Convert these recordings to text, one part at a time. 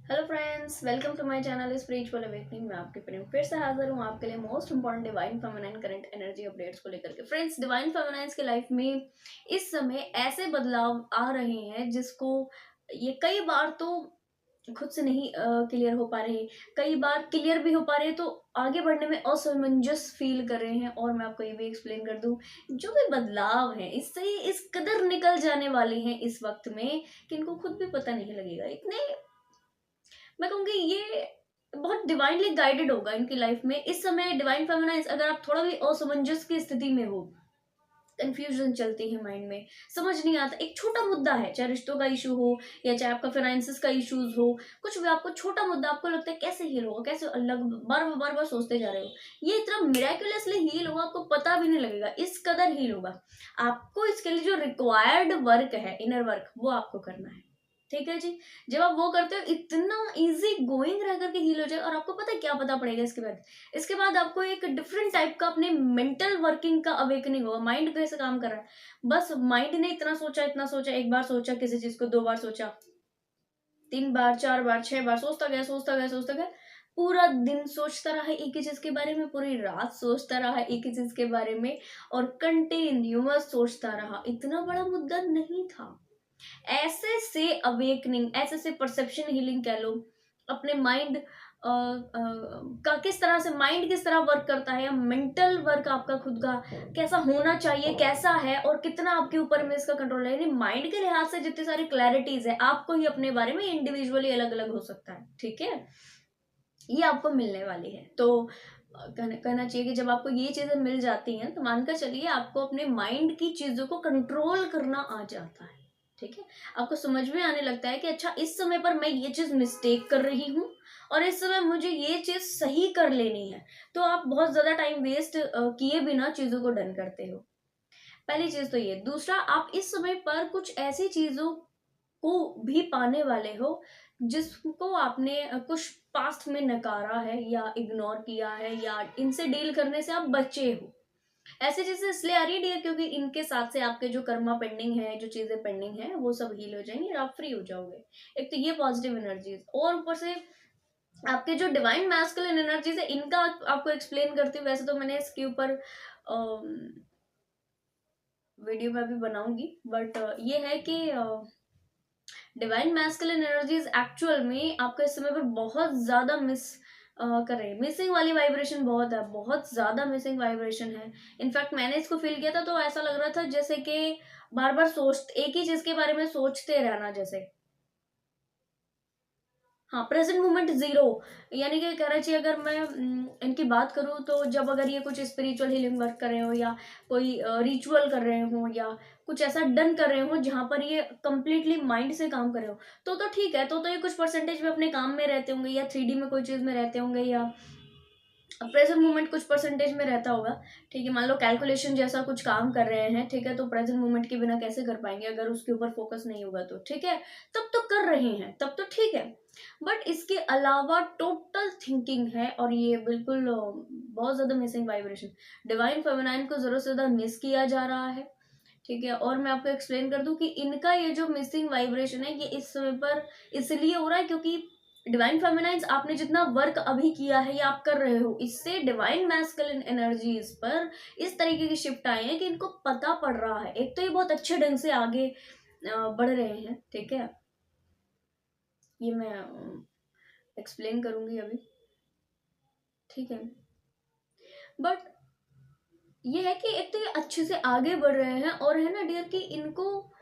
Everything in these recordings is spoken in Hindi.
Hello friends, welcome to my channel spiritual awakening. मैं आपके प्रेम फिर से हाजिर हूँ आपके लिए most important divine feminine current energy updates को लेकर के। फ्रेंड्स, डिवाइन फेमिनाइंस के लाइफ में इस समय ऐसे बदलाव आ रहे हैं जिसको ये कई बार तो खुद से नहीं क्लियर हो पा रहे, कई बार क्लियर भी हो पा रहे, तो आगे बढ़ने में असमंजस फील कर रहे हैं। और मैं आपको ये भी एक्सप्लेन कर दूं, जो भी बदलाव है इससे इस कदर निकल जाने वाले हैं इस वक्त में कि इनको खुद भी पता नहीं लगेगा। इतने, मैं कहूँगी ये बहुत डिवाइनली गाइडेड होगा इनकी लाइफ में इस समय। डिवाइन फेमिनाइज, अगर आप थोड़ा भी असमंजस की स्थिति में हो, कंफ्यूजन चलती है माइंड में, समझ नहीं आता, एक छोटा मुद्दा है, चाहे रिश्तों का इशू हो या चाहे आपका फाइनेंसिस का इश्यूज हो, कुछ भी आपको छोटा मुद्दा आपको लगता है कैसे हील होगा, कैसे अलग बार बार बार सोचते जा रहे हो, ये इतना मिराकुलसली हील होगा, आपको पता भी नहीं लगेगा, इस कदर हील होगा। आपको इसके लिए जो रिक्वायर्ड वर्क है, इनर वर्क, वो आपको करना है। ठीक है जी। जब आप वो करते हो, इतना इजी गोइंग रह करके हील हो जाए। और आपको पता है क्या पता पड़ेगा इसके बाद आपको एक डिफरेंट टाइप का अपने मेंटल वर्किंग का अवेकनिंग होगा। माइंड कैसे काम कर रहा है, बस माइंड ने इतना सोचा, एक बार सोचा किसी चीज को, दो बार सोचा, तीन बार, चार बार, छह बार, सोचता गया, पूरा दिन सोचता रहा एक ही चीज के बारे में, पूरी रात सोचता रहा एक ही चीज के बारे में, और कंटिन्यूअस सोचता रहा। इतना बड़ा मुद्दा नहीं था। ऐसे से अवेकनिंग, ऐसे से परसेप्शन हीलिंग कह लो, अपने माइंड का किस तरह से, माइंड किस तरह वर्क करता है, मेंटल वर्क आपका खुद का कैसा होना चाहिए, कैसा है, और कितना आपके ऊपर में इसका कंट्रोल है। यानी माइंड के लिहाज से जितनी सारी क्लैरिटीज है, आपको ही अपने बारे में इंडिविजुअली अलग अलग हो सकता है। ठीक है, ये आपको मिलने वाली है। तो कहना चाहिए कि जब आपको ये चीजें मिल जाती हैं तो मानकर चलिए आपको अपने माइंड की चीजों को कंट्रोल करना आ जाता है। ठीक है, आपको समझ में आने लगता है कि अच्छा, इस समय पर मैं ये चीज मिस्टेक कर रही हूँ और इस समय मुझे ये चीज सही कर लेनी है। तो आप बहुत ज्यादा टाइम वेस्ट किए बिना चीजों को डन करते हो। पहली चीज तो ये। दूसरा, आप इस समय पर कुछ ऐसी चीजों को भी पाने वाले हो जिसको आपने कुछ पास्ट में नकारा है या इग्नोर किया है, या इनसे डील करने से आप बचे हो। ऐसी चीजें इसलिए आ रही है डियर, क्योंकि इनके साथ से आपके जो कर्मा पेंडिंग है, जो चीजें पेंडिंग है, वो सब हील हो जाएंगी और आप फ्री हो जाओगे। एक तो ये पॉजिटिव एनर्जीज, और ऊपर से आपके जो डिवाइन मैस्कुलिन एनर्जीज है, इनका आपको एक्सप्लेन करती हूँ। वैसे तो मैंने इसके ऊपर वीडियो में भी बनाऊंगी, बट ये है कि डिवाइन मैस्कुलिन एनर्जीज एक्चुअल में आपको इस समय पर बहुत ज्यादा मिस कर रही है। मिसिंग वाली वाइब्रेशन बहुत है, बहुत ज्यादा मिसिंग वाइब्रेशन है। इनफैक्ट मैंने इसको फील किया था तो ऐसा लग रहा था जैसे कि बार बार सोच, एक ही चीज के बारे में सोचते रहना जैसे। हाँ, प्रेजेंट मोमेंट जीरो। यानी कि कहना चाहिए, अगर मैं इनकी बात करूँ तो जब अगर ये कुछ स्पिरिचुअल हीलिंग वर्क कर रहे हो, या कोई रिचुअल कर रहे हो, या कुछ ऐसा डन कर रहे हो जहां पर ये कंप्लीटली माइंड से काम कर रहे हो, तो ठीक है। तो ये कुछ परसेंटेज में अपने काम में रहते होंगे, या 3D में कोई चीज में रहते होंगे, या प्रेजेंट मोमेंट कुछ परसेंटेज में रहता होगा। ठीक है, मान लो कैलकुलेशन जैसा कुछ काम कर रहे हैं, ठीक है, तो प्रेजेंट मोमेंट के बिना कैसे कर पाएंगे अगर उसके ऊपर फोकस नहीं होगा तो। ठीक है, तब तो कर रहे हैं, तब तो ठीक है। बट इसके अलावा टोटल थिंकिंग है, और ये बिल्कुल बहुत ज्यादा मिसिंग वाइब्रेशन। डिवाइन फेमिनाइन को जरूरत से ज्यादा मिस किया जा रहा है। ठीक है, और मैं आपको एक्सप्लेन कर दूं कि इनका ये जो मिसिंग वाइब्रेशन है, ये इस समय पर इसलिए हो रहा है क्योंकि डिवाइन फेमिनाइंस आपने जितना वर्क अभी किया है या आप कर रहे हो, इससे डिवाइन मैस्कुलिन एनर्जीज पर इस तरीके की शिफ्ट आई है कि इनको पता पड़ रहा है। एक तो ये बहुत अच्छे ढंग से आगे बढ़ रहे हैं। ठीक है, ये मैं एक्सप्लेन करूंगी अभी। ठीक है, बट ये है कि एक तो ये अच्छे से आगे बढ़ रहे हैं, और है ना डियर कि इनको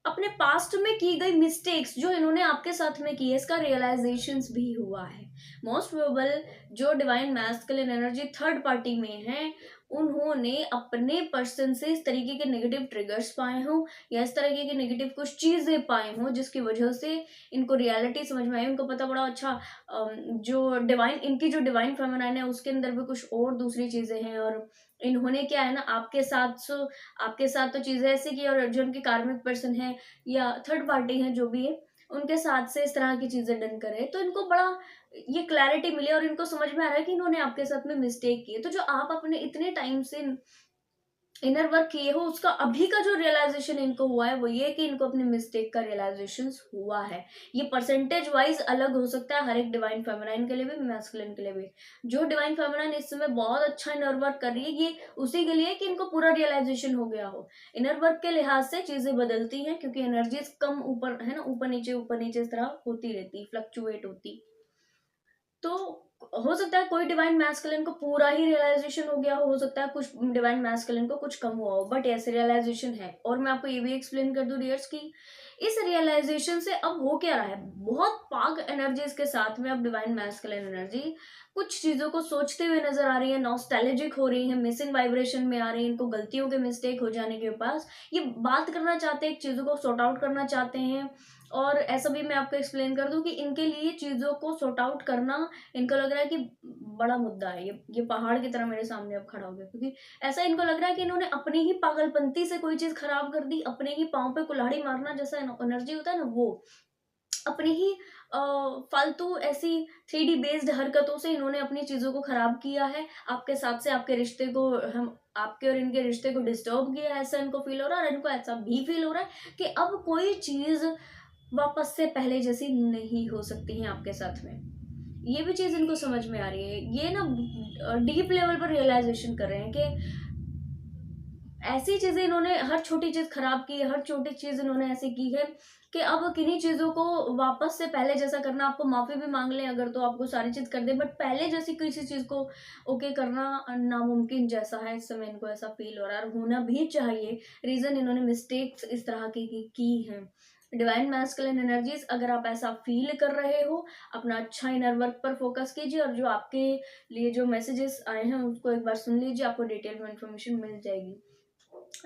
अपने पास्ट में की गई मिस्टेक्स जो इन्होंने आपके साथ में की है, इसका रियलाइजेशन भी हुआ है। मोस्ट प्रोबेबल जो divine masculine energy third party में है, उन्होंने अपने पर्सन से इस तरीके के नेगेटिव ट्रिगर्स पाए हों, या इस तरीके की नेगेटिव कुछ चीजें पाए हों जिसकी वजह से इनको रियलिटी समझ में आई। उनको पता पड़ा अच्छा, जो डिवाइन, इनकी जो डिवाइन फेमिनाइन है उसके अंदर भी कुछ और दूसरी चीजें हैं, और इन्होंने क्या है ना, आपके साथ तो चीजें ऐसी की, और जो उनके कार्मिक पर्सन है या थर्ड पार्टी है जो भी है, उनके साथ से इस तरह की चीजें डन करे, तो इनको बड़ा ये क्लैरिटी मिली, और इनको समझ में आ रहा है कि इन्होंने आपके साथ में मिस्टेक की है। तो जो आप अपने इतने टाइम से इनर वर्क किए हो, उसका अभी का जो रियलाइजेशन इनको हुआ है वो ये कि इनको अपनी मिस्टेक का रियलाइजेशन हुआ है। ये परसेंटेज वाइज अलग हो सकता है हर एक डिवाइन फेमिनाइन के लिए भी, मैस्कुलिन के लिए भी। जो डिवाइन फेमिनाइन इस समय बहुत अच्छा इनर वर्क कर रही है, ये उसी के लिए कि इनको पूरा रियलाइजेशन हो गया हो। इनर वर्क के लिहाज से चीजें बदलती हैं, क्योंकि एनर्जीज कम ऊपर है ना, ऊपर नीचे इस तरह होती रहती, फ्लक्चुएट होती। तो हो सकता है कोई डिवाइन मैस्कुलिन को पूरा ही रियलाइजेशन हो गया हो सकता है कुछ डिवाइन मैस्कुलिन को कुछ कम हुआ हो, बट ऐसे रियलाइजेशन है। और मैं आपको ये भी एक्सप्लेन कर दूं डियर्स की इस रियलाइजेशन से अब हो क्या रहा है, बहुत पाग एनर्जीज के साथ में अब डिवाइन मैस्कुलिन एनर्जी कुछ चीजों को सोचते हुए नजर आ रही है, नॉस्टैल्जिक हो रही है, मिसिंग वाइब्रेशन में आ रही है, इनको गलतियों के मिस्टेक हो जाने के पास ये बात करना चाहते हैं, चीजों को सॉर्ट आउट करना चाहते हैं। और ऐसा भी मैं आपको एक्सप्लेन कर दूं कि इनके लिए चीजों को सॉर्ट आउट करना, इनको लग रहा है कि बड़ा मुद्दा है, ये पहाड़ की तरह मेरे सामने अब खड़ा हो गया, क्योंकि ऐसा इनको लग रहा है कि इन्होंने अपनी ही पागलपंती से कोई चीज खराब कर दी, अपने ही पाँव पे कुल्हाड़ी मारना जैसा एनर्जी होता है ना, वो अपनी ही फालतू ऐसी 3D बेस्ड हरकतों से इन्होंने अपनी चीजों को खराब किया है, आपके साथ से आपके रिश्ते को, हम आपके और इनके रिश्ते को डिस्टर्ब किया है, ऐसा इनको फील हो रहा है। और इनको ऐसा भी फील हो रहा है कि अब कोई चीज वापस से पहले जैसी नहीं हो सकती है आपके साथ में। ये भी चीज इनको समझ में आ रही है, ये ना डीप लेवल पर रियलाइजेशन कर रहे हैं कि ऐसी चीजें इन्होंने, हर छोटी चीज खराब की है, हर छोटी चीज इन्होंने ऐसी की है कि अब किन्हीं चीजों को वापस से पहले जैसा करना, आपको माफी भी मांग ले अगर तो आपको सारी चीज कर दे, बट पहले जैसी किसी चीज को ओके करना नामुमकिन जैसा है इस समय, इनको ऐसा फील हो रहा है और होना भी चाहिए। रीजन इन्होंने मिस्टेक्स इस तरह की हैं। डिवाइन मैस्कुलिन एनर्जीज, अगर आप ऐसा फील कर रहे हो, अपना अच्छा इनर वर्क पर फोकस कीजिए और जो आपके लिए जो मैसेजेस आए हैं उसको एक बार सुन लीजिए, आपको डिटेल में इंफॉर्मेशन मिल जाएगी।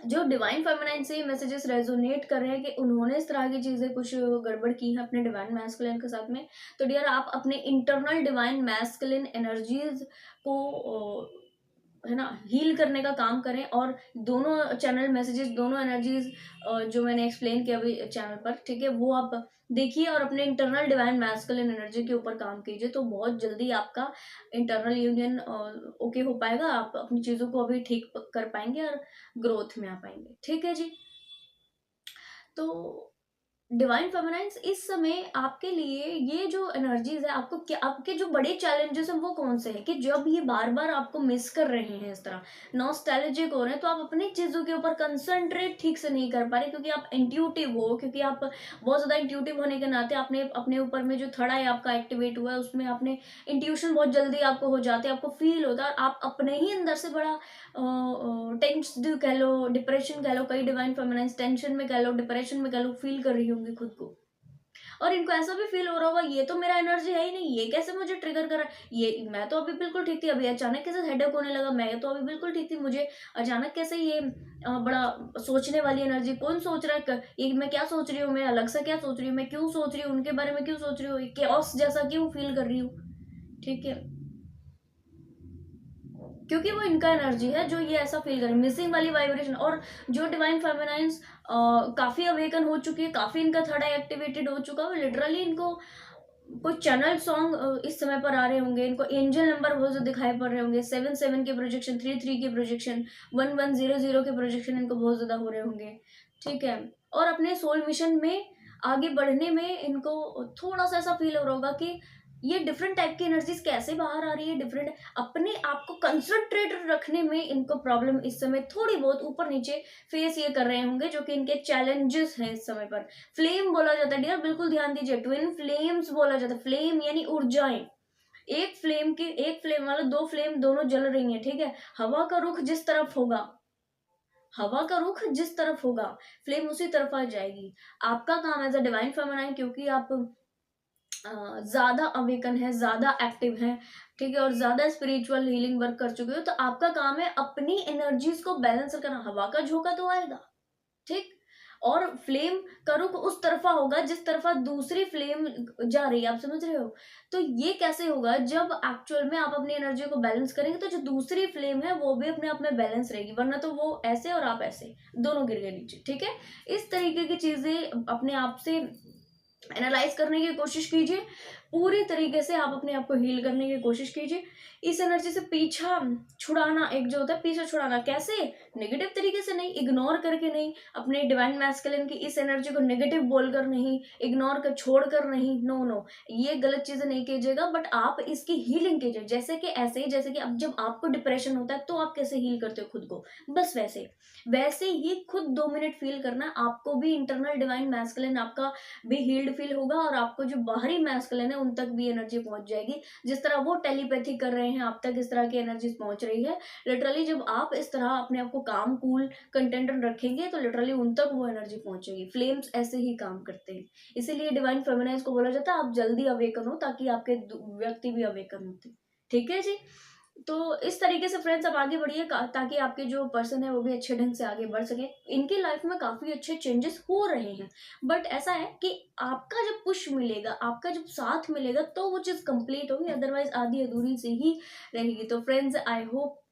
जो डिवाइन फेमिनाइन से मैसेजेस रेजोनेट कर रहे हैं कि उन्होंने इस तरह की चीजें कुछ गड़बड़ की है अपने डिवाइन मैस्कुलिन के साथ में, तो डियर आप अपने इंटरनल डिवाइन मैस्कुलिन एनर्जीज को है ना हील करने का काम करें। और दोनों चैनल मैसेजेस, दोनों एनर्जीज जो मैंने एक्सप्लेन किया अभी चैनल पर, ठीक है, वो आप देखिए और अपने इंटरनल डिवाइन मैस्कुलिन एनर्जी के ऊपर काम कीजिए, तो बहुत जल्दी आपका इंटरनल यूनियन ओके हो पाएगा, आप अपनी चीजों को अभी ठीक कर पाएंगे और ग्रोथ में आ पाएंगे। ठीक है जी। तो डिवाइन फेमिनाइन्स इस समय आपके लिए ये जो एनर्जीज है, आपको क्या, आपके जो बड़े चैलेंजेस हैं वो कौन से हैं कि जब ये बार बार आपको मिस कर रहे हैं, इस तरह नॉस्टैल्जिक हो रहे हैं, तो आप अपनी चीजों के ऊपर कंसंट्रेट ठीक से नहीं कर पा रहे, क्योंकि आप इंट्यूटिव हो, क्योंकि आप बहुत ज्यादा इंट्यूटिव होने के नाते आपने अपने ऊपर में जो थड़ा है आपका एक्टिवेट हुआ है, उसमें आपने इंट्यूशन बहुत जल्दी आपको हो जाते हैं, आपको फील होता है और आप अपने ही अंदर से बड़ा टेंस्ड कह लो, डिप्रेशन कह लो, कई डिवाइन फेमिनाइन्स टेंशन में कह लो, डिप्रेशन में कह लो, फील कर रही होंगी खुद को। और इनको ऐसा भी फील हो रहा होगा ये तो मेरा एनर्जी है ही नहीं, ये कैसे मुझे ट्रिगर कर रहा है, ये मैं तो अभी बिल्कुल ठीक थी, अभी अचानक कैसे हेडेक होने लगा, मैं तो अभी बिल्कुल ठीक थी, मुझे अचानक कैसे ये बड़ा सोचने वाली एनर्जी, कौन सोच रहा है, ये मैं क्या सोच रही हूँ, मैं अलग सा क्या सोच रही हूँ, मैं क्यों सोच रही हूँ, उनके बारे में क्यों सोच रही हूँ, केओस जैसा क्यों फील कर रही हूँ। ठीक है, क्योंकि वो इनका एनर्जी है जो ये ऐसा फील करे, मिसिंग वाली वाइब्रेशन। और जो डिवाइन फेमिनाइंस काफी अवेकन हो चुकी है, काफी इनका थर्ड आई एक्टिवेटेड हो चुका है, लिटरली इनको कुछ चैनल सॉन्ग इस समय पर आ रहे होंगे, इनको एंजल नंबर बहुत जो दिखाई पड़ रहे होंगे, 7 7 के प्रोजेक्शन, 3 3 के प्रोजेक्शन, 1 1 0 0 के प्रोजेक्शन इनको बहुत ज्यादा हो रहे होंगे। ठीक है, और अपने सोल मिशन में आगे बढ़ने में इनको थोड़ा सा ऐसा फील हो रहा होगा कि ये डिफरेंट टाइप की एनर्जीज कैसे बाहर आ रही है, डिफरेंट अपने आप को कंसंट्रेट रखने में इनको प्रॉब्लम इस समय थोड़ी बहुत ऊपर नीचे फेस ये कर रहे होंगे, जो कि इनके चैलेंजेस हैं इस समय पर। फ्लेम बोला जाता है डियर, बिल्कुल ध्यान दीजिए, ट्विन फ्लेम्स बोला जाता है, फ्लेम यानी ऊर्जाएं। एक फ्लेम वाला दो फ्लेम दोनों जल रही हैं, ठीक है, हवा का रुख जिस तरफ होगा, हवा का रुख जिस तरफ होगा फ्लेम उसी तरफ आ जाएगी। आपका काम एज अ डिवाइन फेमिनाइन, क्योंकि आप ज्यादा अवेकन है, ज्यादा एक्टिव है, ठीक है, और ज्यादा स्पिरिचुअल हीलिंग वर्क कर चुके हो, तो आपका काम है अपनी एनर्जीज को बैलेंस करना। हवा का झोंका तो आएगा, ठीक, और फ्लेम का रुख उस तरफा होगा जिस तरफा दूसरी फ्लेम जा रही है, आप समझ रहे हो। तो ये कैसे होगा, जब एक्चुअल में आप अपनी एनर्जी को बैलेंस करेंगे, तो जो दूसरी फ्लेम है वो भी अपने आप में बैलेंस रहेगी, वरना तो वो ऐसे और आप ऐसे दोनों गिर गए नीचे। ठीक है, इस तरीके की चीजें अपने आप से एनालाइज करने की कोशिश कीजिए, पूरी तरीके से आप अपने आप को हील करने की कोशिश कीजिए। इस एनर्जी से पीछा छुड़ाना, एक जो होता है पीछा छुड़ाना, कैसे? नेगेटिव तरीके से नहीं, इग्नोर करके नहीं, अपने डिवाइन मैस्कुलिन की इस एनर्जी को नेगेटिव बोलकर नहीं, इग्नोर कर छोड़ कर नहीं, नो नो, ये गलत चीजें नहीं कीजिएगा, बट आप इसकी हीलिंग कीजिए। जैसे कि ऐसे ही, जैसे कि अब जब आपको डिप्रेशन होता है तो आप कैसे हील करते हो खुद को, बस वैसे वैसे ही खुद 2 मिनट फील करना। आपको भी इंटरनल डिवाइन मैस्कुलिन आपका भी हील्ड फील होगा, और आपको जो बाहरी मैस्कुलिन है उन तक भी एनर्जी पहुंच जाएगी। जिस तरह वो टेलीपैथी कर रहे हैं आप तक, इस तरह की एनर्जी पहुंच रही है। लिटरली जब आप इस तरह अपने आप को काम कूल कंटेंट रखेंगे तो लिटरली उन तक वो एनर्जी पहुंचेगी। फ्लेम्स ऐसे ही काम करते हैं, इसीलिए डिवाइन फेमिनाइज को बोला जाता है आप जल्दी अवेकन हो, ताकि आपके व्यक्ति भी अवेकन होते। ठीक है जी। तो इस तरीके से फ्रेंड्स आप आगे बढ़िए, ताकि आपके जो पर्सन है वो भी अच्छे ढंग से आगे बढ़ सके। इनकी लाइफ में काफी अच्छे चेंजेस हो रहे हैं, बट ऐसा है कि आपका जब पुश मिलेगा, आपका जब साथ मिलेगा, तो वो चीज कंप्लीट होगी, अदरवाइज आधी अधूरी से ही रहेगी। तो फ्रेंड्स आई होप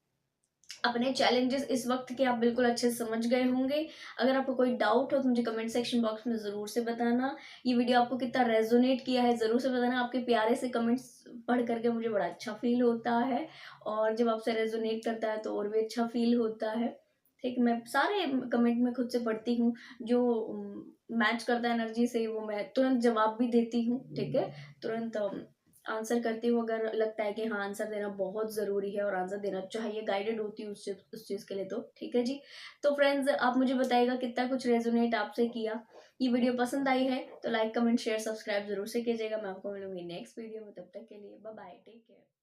अपने चैलेंजेस इस वक्त के आप बिल्कुल अच्छे से समझ गए होंगे। अगर आपको कोई डाउट हो तो मुझे कमेंट सेक्शन बॉक्स में ज़रूर से बताना। ये वीडियो आपको कितना रेजोनेट किया है ज़रूर से बताना। आपके प्यारे से कमेंट्स पढ़ करके मुझे बड़ा अच्छा फील होता है, और जब आपसे रेजोनेट करता है तो और भी अच्छा फील होता है। ठीक, मैं सारे कमेंट में खुद से पढ़ती हूँ, जो मैच करता है एनर्जी से वो मैं तुरंत जवाब भी देती हूँ। ठीक है, तुरंत आंसर करती हूँ अगर लगता है कि हाँ आंसर देना बहुत ज़रूरी है और आंसर देना चाहिए, गाइडेड होती हूँ उस चीज़ के लिए। तो ठीक है जी। तो फ्रेंड्स आप मुझे बताइएगा कितना कुछ रेजोनेट आपसे किया। ये वीडियो पसंद आई है तो लाइक कमेंट शेयर सब्सक्राइब जरूर से कीजिएगा। मैं आपको मिलूंगी नेक्स्ट वीडियो में, तब तक के लिए बाय बाय, टेक केयर।